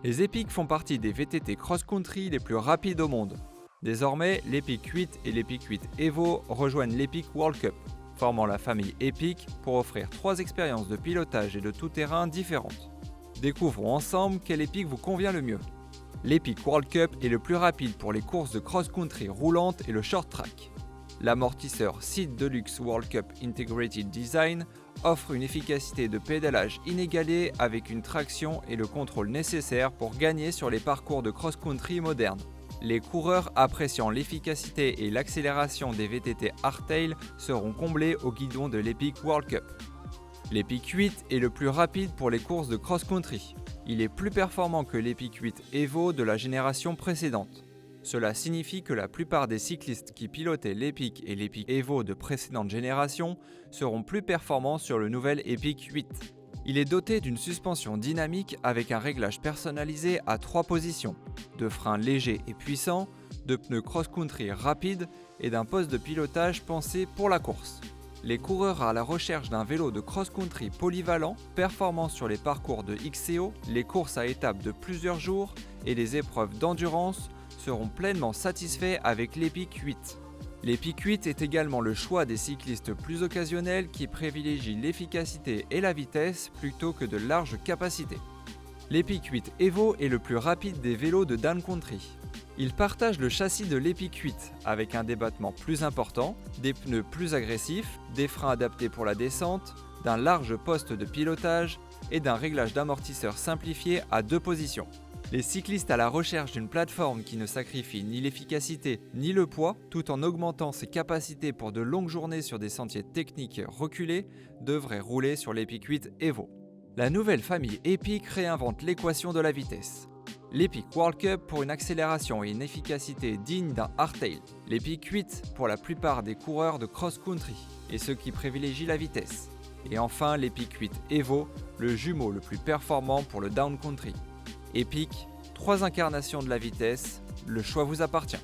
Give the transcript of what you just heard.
Les Epic font partie des VTT cross-country les plus rapides au monde. Désormais, l'Epic 8 et l'Epic 8 Evo rejoignent l'Epic World Cup, formant la famille Epic pour offrir 3 expériences de pilotage et de tout-terrain différentes. Découvrons ensemble quel Epic vous convient le mieux. L'Epic World Cup est le plus rapide pour les courses de cross-country roulantes et le short track. L'amortisseur Seat Deluxe World Cup Integrated Design offre une efficacité de pédalage inégalée avec une traction et le contrôle nécessaire pour gagner sur les parcours de cross-country modernes. Les coureurs appréciant l'efficacité et l'accélération des VTT hardtail seront comblés au guidon de l'Epic World Cup. L'Epic 8 est le plus rapide pour les courses de cross-country. Il est plus performant que l'Epic 8 Evo de la génération précédente. Cela signifie que la plupart des cyclistes qui pilotaient l'Epic et l'Epic Evo de précédentes générations seront plus performants sur le nouvel Epic 8. Il est doté d'une suspension dynamique avec un réglage personnalisé à 3 positions, de freins légers et puissants, de pneus cross-country rapides et d'un poste de pilotage pensé pour la course. Les coureurs à la recherche d'un vélo de cross-country polyvalent, performant sur les parcours de XCO, les courses à étapes de plusieurs jours et les épreuves d'endurance seront pleinement satisfaits avec l'Epic 8. L'Epic 8 est également le choix des cyclistes plus occasionnels qui privilégient l'efficacité et la vitesse plutôt que de larges capacités. L'Epic 8 Evo est le plus rapide des vélos de downcountry. Il partage le châssis de l'Epic 8 avec un débattement plus important, des pneus plus agressifs, des freins adaptés pour la descente, d'un large poste de pilotage et d'un réglage d'amortisseur simplifié à 2 positions. Les cyclistes à la recherche d'une plateforme qui ne sacrifie ni l'efficacité ni le poids, tout en augmentant ses capacités pour de longues journées sur des sentiers techniques reculés, devraient rouler sur l'Epic 8 Evo. La nouvelle famille Epic réinvente l'équation de la vitesse. L'Epic World Cup pour une accélération et une efficacité digne d'un hardtail. L'Epic 8 pour la plupart des coureurs de cross-country et ceux qui privilégient la vitesse. Et enfin l'Epic 8 Evo, le jumeau le plus performant pour le downcountry. Epic, 3 incarnations de la vitesse, le choix vous appartient.